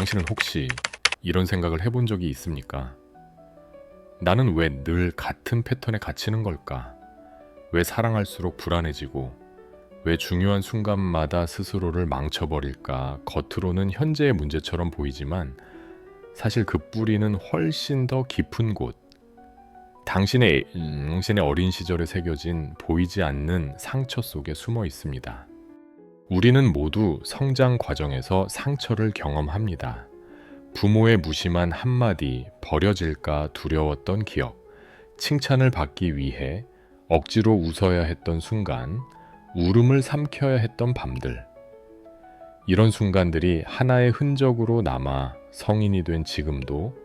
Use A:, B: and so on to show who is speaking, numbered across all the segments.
A: 당신은 혹시 이런 생각을 해본 적이 있습니까? 나는 왜 늘 같은 패턴에 갇히는 걸까? 왜 사랑할수록 불안해지고, 왜 중요한 순간마다 스스로를 망쳐버릴까? 겉으로는 현재의 문제처럼 보이지만 사실 그 뿌리는 훨씬 더 깊은 곳, 당신의 어린 시절에 새겨진 보이지 않는 상처 속에 숨어 있습니다. 우리는 모두 성장 과정에서 상처를 경험합니다. 부모의 무심한 한마디, 버려질까 두려웠던 기억, 칭찬을 받기 위해 억지로 웃어야 했던 순간, 울음을 삼켜야 했던 밤들. 이런 순간들이 하나의 흔적으로 남아 성인이 된 지금도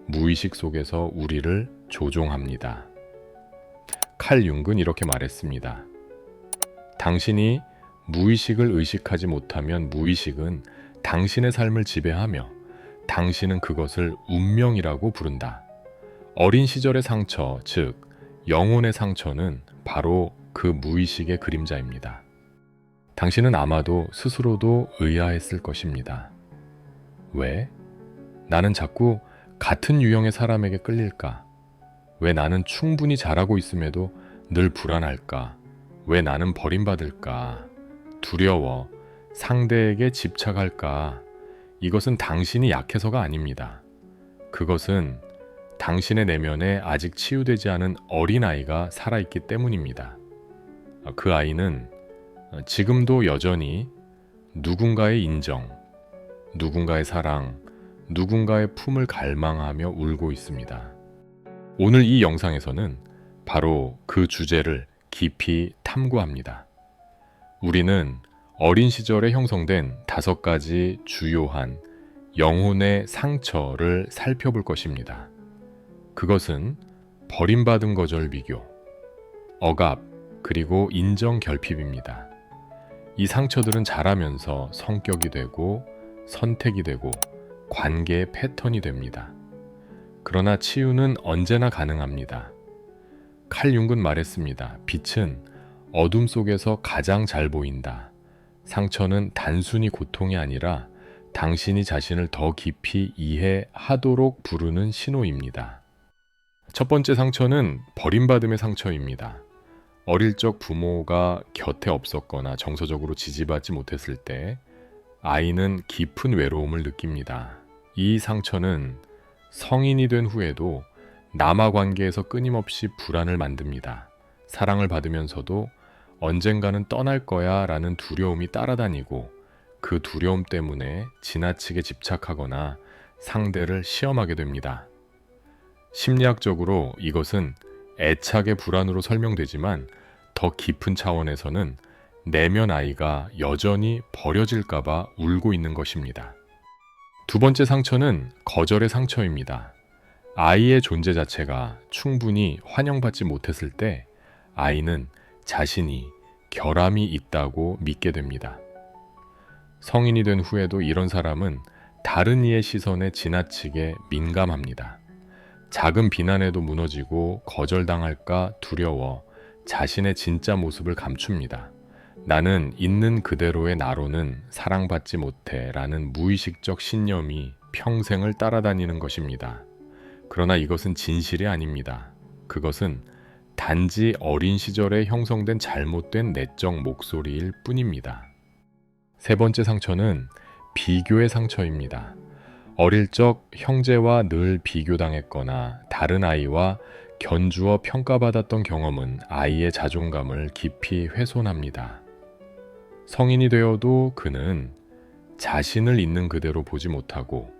A: 무의식 속에서 우리를 조종합니다. 칼 융은 이렇게 말했습니다. 당신이 무의식을 의식하지 못하면 무의식은 당신의 삶을 지배하며 당신은 그것을 운명이라고 부른다. 어린 시절의 상처, 즉 영혼의 상처는 바로 그 무의식의 그림자입니다. 당신은 아마도 스스로도 의아했을 것입니다. 왜? 나는 자꾸 같은 유형의 사람에게 끌릴까? 왜 나는 충분히 잘하고 있음에도 늘 불안할까? 왜 나는 버림받을까? 두려워, 상대에게 집착할까? 이것은 당신이 약해서가 아닙니다. 그것은 당신의 내면에 아직 치유되지 않은 어린아이가 살아있기 때문입니다. 그 아이는 지금도 여전히 누군가의 인정, 누군가의 사랑, 누군가의 품을 갈망하며 울고 있습니다. 오늘 이 영상에서는 바로 그 주제를 깊이 탐구합니다. 우리는 어린 시절에 형성된 5가지 주요한 영혼의 상처를 살펴볼 것입니다. 그것은 버림받은 거절 비교, 억압, 그리고 인정 결핍입니다. 이 상처들은 자라면서 성격이 되고 선택이 되고 관계의 패턴이 됩니다. 그러나 치유는 언제나 가능합니다. 칼 융은 말했습니다. 빛은 어둠 속에서 가장 잘 보인다. 상처는 단순히 고통이 아니라 당신이 자신을 더 깊이 이해하도록 부르는 신호입니다. 첫 번째 상처는 버림받음의 상처입니다. 어릴 적 부모가 곁에 없었거나 정서적으로 지지받지 못했을 때 아이는 깊은 외로움을 느낍니다. 이 상처는 성인이 된 후에도 남아 관계에서 끊임없이 불안을 만듭니다. 사랑을 받으면서도 언젠가는 떠날 거야 라는 두려움이 따라다니고 그 두려움 때문에 지나치게 집착하거나 상대를 시험하게 됩니다. 심리학적으로 이것은 애착의 불안으로 설명되지만 더 깊은 차원에서는 내면 아이가 여전히 버려질까봐 울고 있는 것입니다. 두 번째 상처는 거절의 상처입니다. 아이의 존재 자체가 충분히 환영받지 못했을 때 아이는 자신이 결함이 있다고 믿게 됩니다. 성인이 된 후에도 이런 사람은 다른 이의 시선에 지나치게 민감합니다. 작은 비난에도 무너지고 거절당할까 두려워 자신의 진짜 모습을 감춥니다. 나는 있는 그대로의 나로는 사랑받지 못해 라는 무의식적 신념이 평생을 따라다니는 것입니다. 그러나 이것은 진실이 아닙니다. 그것은 단지 어린 시절에 형성된 잘못된 내적 목소리일 뿐입니다. 세 번째 상처는 비교의 상처입니다. 어릴 적 형제와 늘 비교당했거나 다른 아이와 견주어 평가받았던 경험은 아이의 자존감을 깊이 훼손합니다. 성인이 되어도 그는 자신을 있는 그대로 보지 못하고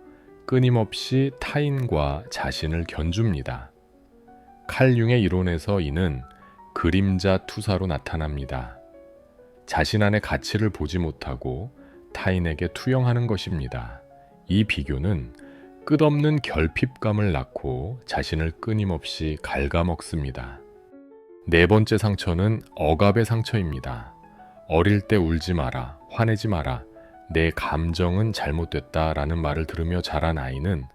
A: 끊임없이 타인과 자신을 견줍니다. 칼 융의 이론에서 이는 그림자 투사로 나타납니다. 자신 안의 가치를 보지 못하고 타인에게 투영하는 것입니다. 이 비교는 끝없는 결핍감을 낳고 자신을 끊임없이 갉아먹습니다. 네 번째 상처는 억압의 상처입니다. 어릴 때 울지 마라, 화내지 마라, 내 감정은 잘못됐다 라는 말을 들으며 자란 아이는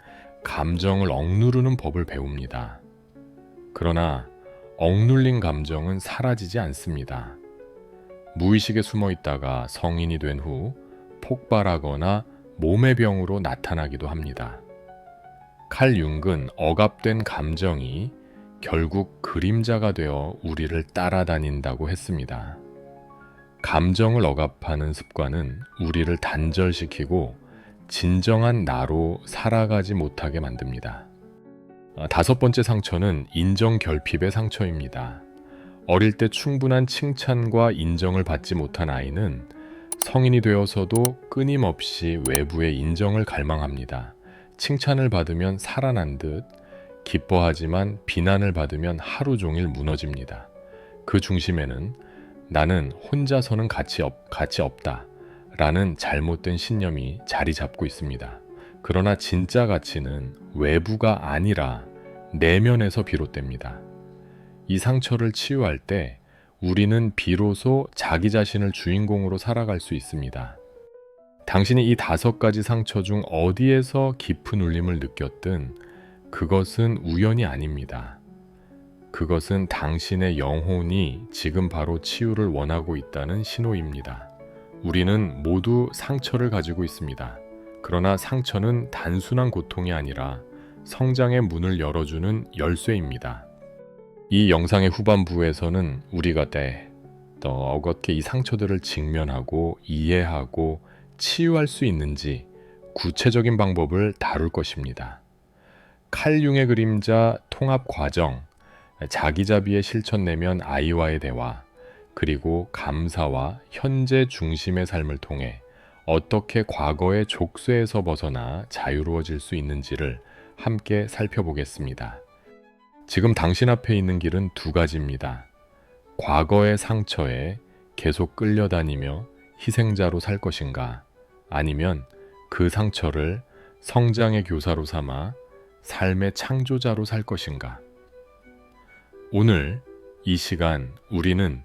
A: 감정을 억누르는 법을 배웁니다. 그러나 억눌린 감정은 사라지지 않습니다. 무의식에 숨어 있다가 성인이 된 후 폭발하거나 몸의 병으로 나타나기도 합니다. 칼 융은 억압된 감정이 결국 그림자가 되어 우리를 따라다닌다고 했습니다. 감정을 억압하는 습관은 우리를 단절시키고 진정한 나로 살아가지 못하게 만듭니다. 5번째 상처는 인정 결핍의 상처입니다. 어릴 때 충분한 칭찬과 인정을 받지 못한 아이는 성인이 되어서도 끊임없이 외부의 인정을 갈망합니다. 칭찬을 받으면 살아난 듯 기뻐하지만 비난을 받으면 하루 종일 무너집니다. 그 중심에는 나는 혼자서는 가치 없다 라는 잘못된 신념이 자리 잡고 있습니다. 그러나 진짜 가치는 외부가 아니라 내면에서 비롯됩니다. 이 상처를 치유할 때 우리는 비로소 자기 자신을 주인공으로 살아갈 수 있습니다. 당신이 이 5가지 상처 중 어디에서 깊은 울림을 느꼈든 그것은 우연이 아닙니다. 그것은 당신의 영혼이 지금 바로 치유를 원하고 있다는 신호입니다. 우리는 모두 상처를 가지고 있습니다. 그러나 상처는 단순한 고통이 아니라 성장의 문을 열어주는 열쇠입니다. 이 영상의 후반부에서는 우리가 더 어떻게 이 상처들을 직면하고 이해하고 치유할 수 있는지 구체적인 방법을 다룰 것입니다. 칼융의 그림자 통합 과정, 자기자비의 실천 내면 아이와의 대화, 그리고 감사와 현재 중심의 삶을 통해 어떻게 과거의 족쇄에서 벗어나 자유로워질 수 있는지를 함께 살펴보겠습니다. 지금 당신 앞에 있는 길은 2가지입니다. 과거의 상처에 계속 끌려다니며 희생자로 살 것인가, 아니면 그 상처를 성장의 교사로 삼아 삶의 창조자로 살 것인가. 오늘 이 시간 우리는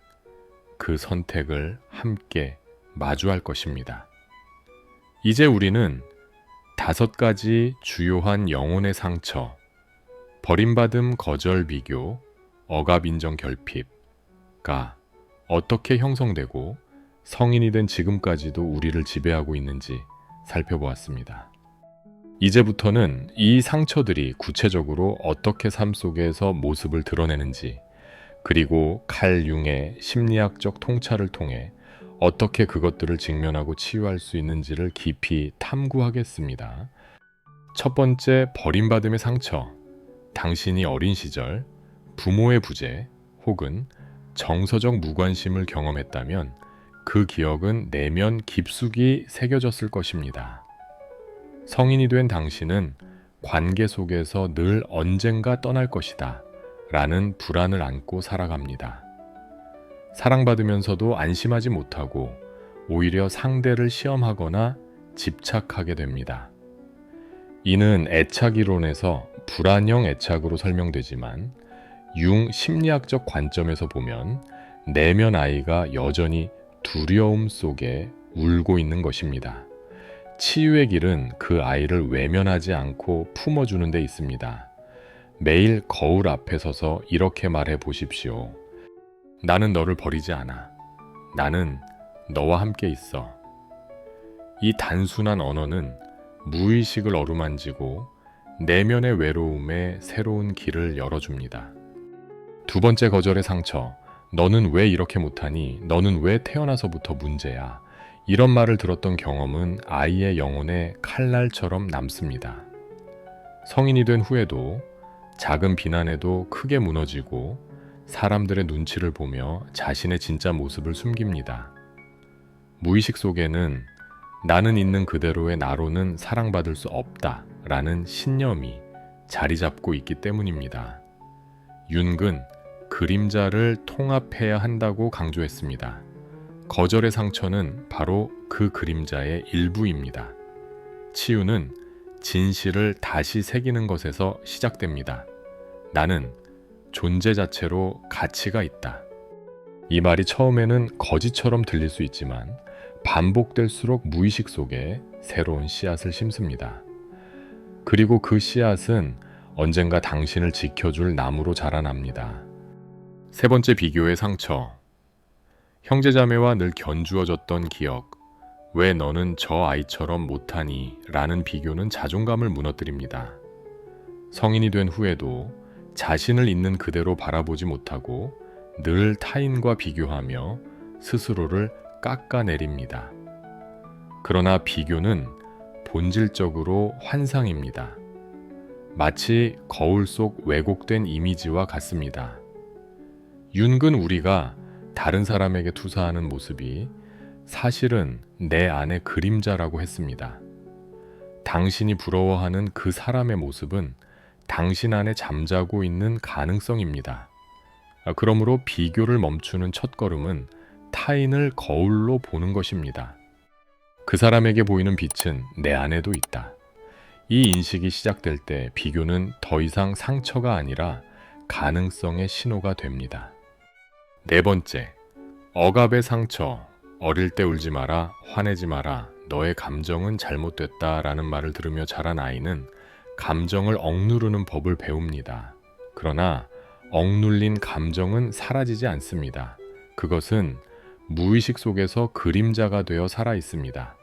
A: 그 선택을 함께 마주할 것입니다. 이제 우리는 5가지 주요한 영혼의 상처, 버림받음, 거절, 비교, 억압, 인정, 결핍가 어떻게 형성되고 성인이 된 지금까지도 우리를 지배하고 있는지 살펴보았습니다. 이제부터는 이 상처들이 구체적으로 어떻게 삶 속에서 모습을 드러내는지, 그리고 칼 융의 심리학적 통찰을 통해 어떻게 그것들을 직면하고 치유할 수 있는지를 깊이 탐구하겠습니다. 첫 번째, 버림받음의 상처. 당신이 어린 시절 부모의 부재 혹은 정서적 무관심을 경험했다면 그 기억은 내면 깊숙이 새겨졌을 것입니다. 성인이 된 당신은 관계 속에서 늘 언젠가 떠날 것이다 라는 불안을 안고 살아갑니다. 사랑받으면서도 안심하지 못하고 오히려 상대를 시험하거나 집착하게 됩니다. 이는 애착 이론에서 불안형 애착으로 설명되지만 융 심리학적 관점에서 보면 내면 아이가 여전히 두려움 속에 울고 있는 것입니다. 치유의 길은 그 아이를 외면하지 않고 품어주는 데 있습니다. 매일 거울 앞에 서서 이렇게 말해 보십시오. 나는 너를 버리지 않아. 나는 너와 함께 있어. 이 단순한 언어는 무의식을 어루만지고 내면의 외로움에 새로운 길을 열어줍니다. 2번째, 거절의 상처. 너는 왜 이렇게 못하니? 너는 왜 태어나서부터 문제야? 이런 말을 들었던 경험은 아이의 영혼에 칼날처럼 남습니다. 성인이 된 후에도 작은 비난에도 크게 무너지고 사람들의 눈치를 보며 자신의 진짜 모습을 숨깁니다. 무의식 속에는 나는 있는 그대로의 나로는 사랑받을 수 없다 라는 신념이 자리 잡고 있기 때문입니다. 융은 그림자를 통합해야 한다고 강조했습니다. 거절의 상처는 바로 그 그림자의 일부입니다. 치유는 진실을 다시 새기는 것에서 시작됩니다. 나는 존재 자체로 가치가 있다. 이 말이 처음에는 거짓처럼 들릴 수 있지만 반복될수록 무의식 속에 새로운 씨앗을 심습니다. 그리고 그 씨앗은 언젠가 당신을 지켜줄 나무로 자라납니다. 3번째, 비교의 상처. 형제자매와 늘 견주어졌던 기억, 왜 너는 저 아이처럼 못하니? 라는 비교는 자존감을 무너뜨립니다. 성인이 된 후에도 자신을 있는 그대로 바라보지 못하고 늘 타인과 비교하며 스스로를 깎아내립니다. 그러나 비교는 본질적으로 환상입니다. 마치 거울 속 왜곡된 이미지와 같습니다. 윤근 우리가 다른 사람에게 투사하는 모습이 사실은 내 안의 그림자라고 했습니다. 당신이 부러워하는 그 사람의 모습은 당신 안에 잠자고 있는 가능성입니다. 그러므로 비교를 멈추는 첫걸음은 타인을 거울로 보는 것입니다. 그 사람에게 보이는 빛은 내 안에도 있다. 이 인식이 시작될 때 비교는 더 이상 상처가 아니라 가능성의 신호가 됩니다. 네 번째, 억압의 상처. 어릴 때 울지 마라, 화내지 마라, 너의 감정은 잘못됐다 라는 말을 들으며 자란 아이는 감정을 억누르는 법을 배웁니다. 그러나 억눌린 감정은 사라지지 않습니다. 그것은 무의식 속에서 그림자가 되어 살아 있습니다.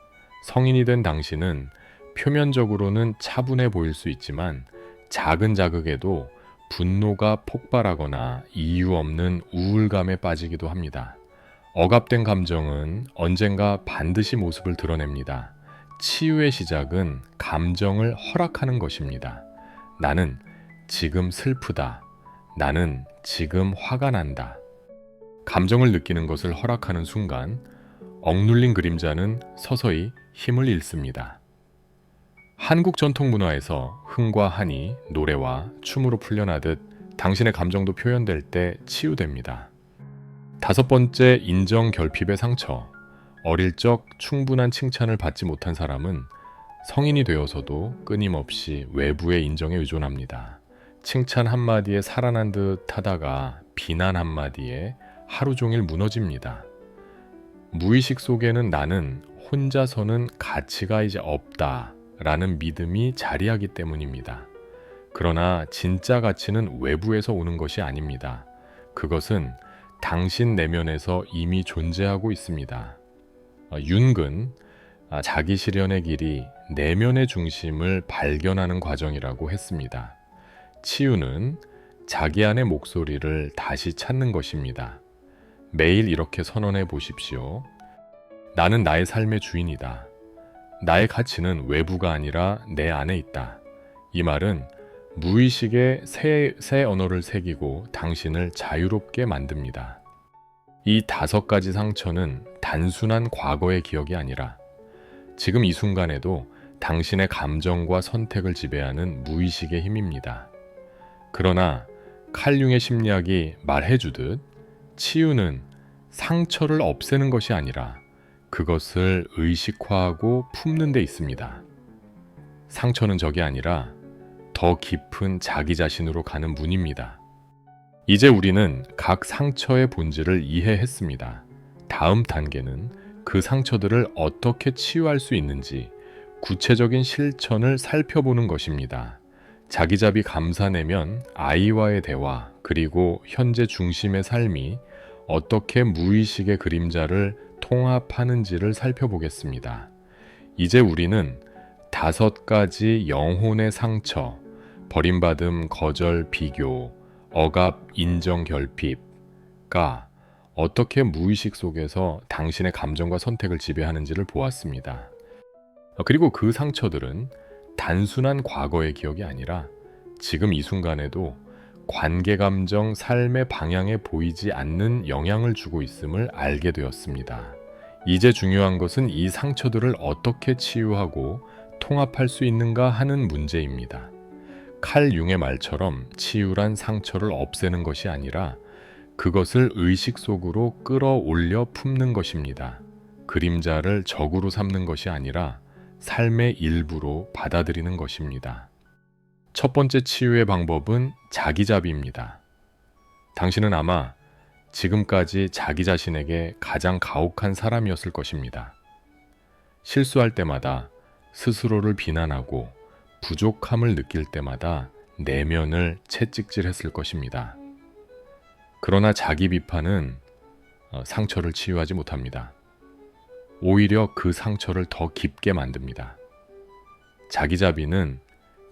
A: 성인이 된 당신은 표면적으로는 차분해 보일 수 있지만 작은 자극에도 분노가 폭발하거나 이유 없는 우울감에 빠지기도 합니다. 억압된 감정은 언젠가 반드시 모습을 드러냅니다. 치유의 시작은 감정을 허락하는 것입니다. 나는 지금 슬프다. 나는 지금 화가 난다. 감정을 느끼는 것을 허락하는 순간 억눌린 그림자는 서서히 힘을 잃습니다. 한국 전통 문화에서 흥과 한이 노래와 춤으로 풀려나듯 당신의 감정도 표현될 때 치유됩니다. 다섯 번째, 인정 결핍의 상처. 어릴 적 충분한 칭찬을 받지 못한 사람은 성인이 되어서도 끊임없이 외부의 인정에 의존합니다. 칭찬 한마디에 살아난 듯 하다가 비난 한마디에 하루 종일 무너집니다. 무의식 속에는 나는 혼자서는 가치가 이제 없다 라는 믿음이 자리하기 때문입니다. 그러나 진짜 가치는 외부에서 오는 것이 아닙니다. 그것은 당신 내면에서 이미 존재하고 있습니다. 윤근, 자기 실현의 길이 내면의 중심을 발견하는 과정이라고 했습니다. 치유는 자기 안의 목소리를 다시 찾는 것입니다. 매일 이렇게 선언해 보십시오. 나는 나의 삶의 주인이다. 나의 가치는 외부가 아니라 내 안에 있다. 이 말은 무의식에 새 언어를 새기고 당신을 자유롭게 만듭니다. 이 다섯 가지 상처는 단순한 과거의 기억이 아니라 지금 이 순간에도 당신의 감정과 선택을 지배하는 무의식의 힘입니다. 그러나 칼융의 심리학이 말해주듯 치유는 상처를 없애는 것이 아니라 그것을 의식화하고 품는 데 있습니다. 상처는 적이 아니라 더 깊은 자기 자신으로 가는 문입니다. 이제 우리는 각 상처의 본질을 이해했습니다. 다음 단계는 그 상처들을 어떻게 치유할 수 있는지 구체적인 실천을 살펴보는 것입니다. 자기자비 감사내면 아이와의 대화 그리고 현재 중심의 삶이 어떻게 무의식의 그림자를 통합하는지를 살펴보겠습니다. 이제 우리는 다섯 가지 영혼의 상처, 버림받음, 거절, 비교, 억압, 인정, 결핍가 어떻게 무의식 속에서 당신의 감정과 선택을 지배하는지를 보았습니다. 그리고 그 상처들은 단순한 과거의 기억이 아니라 지금 이 순간에도 관계 감정, 삶의 방향에 보이지 않는 영향을 주고 있음을 알게 되었습니다. 이제 중요한 것은 이 상처들을 어떻게 치유하고 통합할 수 있는가 하는 문제입니다. 칼 융의 말처럼 치유란 상처를 없애는 것이 아니라 그것을 의식 속으로 끌어올려 품는 것입니다. 그림자를 적으로 삼는 것이 아니라 삶의 일부로 받아들이는 것입니다. 첫 번째 치유의 방법은 자기자비입니다. 당신은 아마 지금까지 자기 자신에게 가장 가혹한 사람이었을 것입니다. 실수할 때마다 스스로를 비난하고 부족함을 느낄 때마다 내면을 채찍질했을 것입니다. 그러나 자기 비판은 상처를 치유하지 못합니다. 오히려 그 상처를 더 깊게 만듭니다. 자기자비는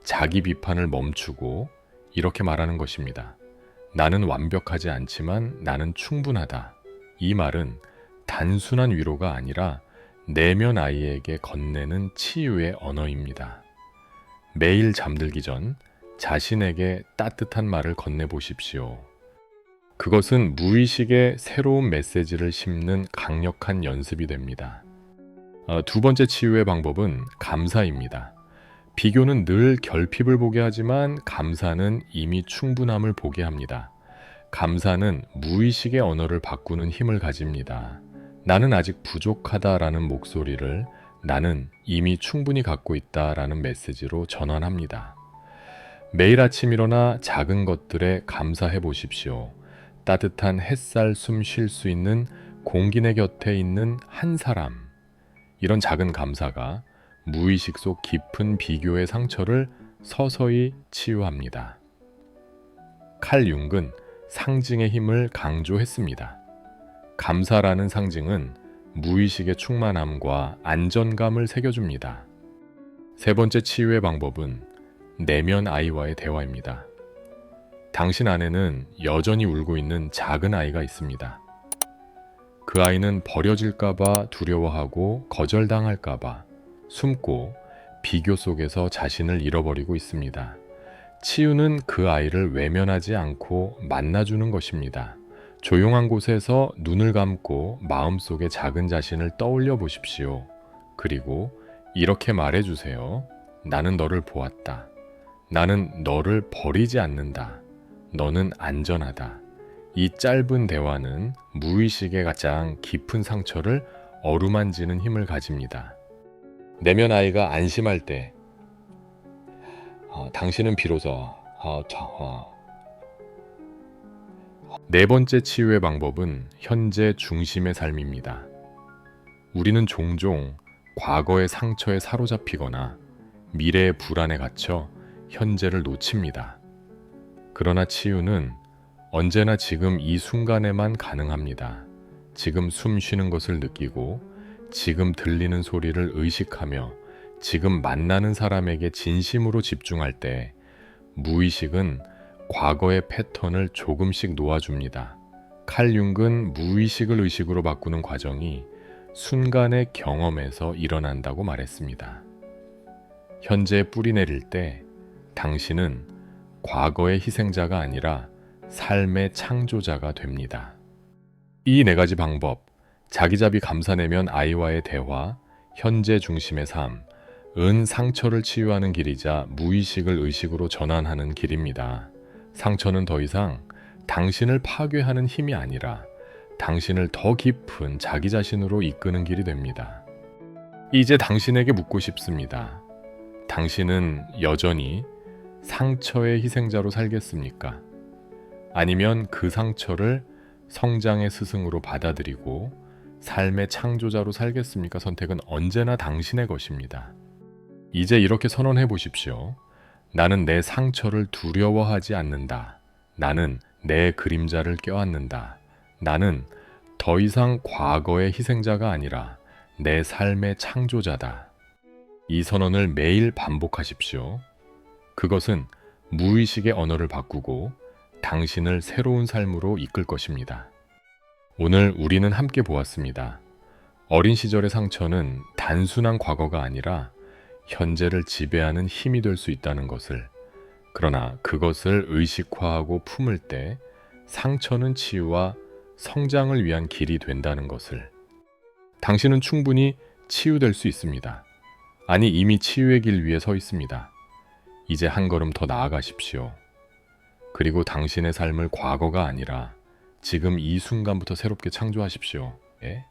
A: 자기 비판을 멈추고 이렇게 말하는 것입니다. 나는 완벽하지 않지만 나는 충분하다. 이 말은 단순한 위로가 아니라 내면 아이에게 건네는 치유의 언어입니다. 매일 잠들기 전 자신에게 따뜻한 말을 건네보십시오. 그것은 무의식의 새로운 메시지를 심는 강력한 연습이 됩니다. 두 번째 치유의 방법은 감사입니다. 비교는 늘 결핍을 보게 하지만 감사는 이미 충분함을 보게 합니다. 감사는 무의식의 언어를 바꾸는 힘을 가집니다. 나는 아직 부족하다라는 목소리를 나는 이미 충분히 갖고 있다라는 메시지로 전환합니다. 매일 아침 일어나 작은 것들에 감사해 보십시오. 따뜻한 햇살 숨 쉴 수 있는 공기내 곁에 있는 한 사람. 이런 작은 감사가 무의식 속 깊은 비교의 상처를 서서히 치유합니다. 칼 융은 상징의 힘을 강조했습니다. 감사라는 상징은 무의식의 충만함과 안전감을 새겨줍니다. 세 번째 치유의 방법은 내면 아이와의 대화입니다. 당신 안에는 여전히 울고 있는 작은 아이가 있습니다. 그 아이는 버려질까봐 두려워하고 거절당할까봐 숨고 비교 속에서 자신을 잃어버리고 있습니다. 치유는 그 아이를 외면하지 않고 만나주는 것입니다. 조용한 곳에서 눈을 감고 마음속에 작은 자신을 떠올려 보십시오. 그리고 이렇게 말해주세요. 나는 너를 보았다. 나는 너를 버리지 않는다. 너는 안전하다. 이 짧은 대화는 무의식의 가장 깊은 상처를 어루만지는 힘을 가집니다. 내면 아이가 안심할 때 당신은 비로소 네 번째 치유의 방법은 현재 중심의 삶입니다. 우리는 종종 과거의 상처에 사로잡히거나 미래의 불안에 갇혀 현재를 놓칩니다. 그러나 치유는 언제나 지금 이 순간에만 가능합니다. 지금 숨 쉬는 것을 느끼고 지금 들리는 소리를 의식하며 지금 만나는 사람에게 진심으로 집중할 때 무의식은 과거의 패턴을 조금씩 놓아줍니다. 칼 융은 무의식을 의식으로 바꾸는 과정이 순간의 경험에서 일어난다고 말했습니다. 현재에 뿌리 내릴 때 당신은 과거의 희생자가 아니라 삶의 창조자가 됩니다. 이 네 가지 방법, 자기자비 감사내면 아이와의 대화, 현재 중심의 삶, 은 상처를 치유하는 길이자 무의식을 의식으로 전환하는 길입니다. 상처는 더 이상 당신을 파괴하는 힘이 아니라 당신을 더 깊은 자기 자신으로 이끄는 길이 됩니다. 이제 당신에게 묻고 싶습니다. 당신은 여전히 상처의 희생자로 살겠습니까? 아니면 그 상처를 성장의 스승으로 받아들이고 삶의 창조자로 살겠습니까? 선택은 언제나 당신의 것입니다. 이제 이렇게 선언해 보십시오. 나는 내 상처를 두려워하지 않는다. 나는 내 그림자를 껴안는다. 나는 더 이상 과거의 희생자가 아니라 내 삶의 창조자다. 이 선언을 매일 반복하십시오. 그것은 무의식의 언어를 바꾸고 당신을 새로운 삶으로 이끌 것입니다. 오늘 우리는 함께 보았습니다. 어린 시절의 상처는 단순한 과거가 아니라 현재를 지배하는 힘이 될 수 있다는 것을, 그러나 그것을 의식화하고 품을 때 상처는 치유와 성장을 위한 길이 된다는 것을, 당신은 충분히 치유될 수 있습니다. 아니, 이미 치유의 길 위에 서 있습니다. 이제 한 걸음 더 나아가십시오. 그리고 당신의 삶을 과거가 아니라 지금 이 순간부터 새롭게 창조하십시오. 예?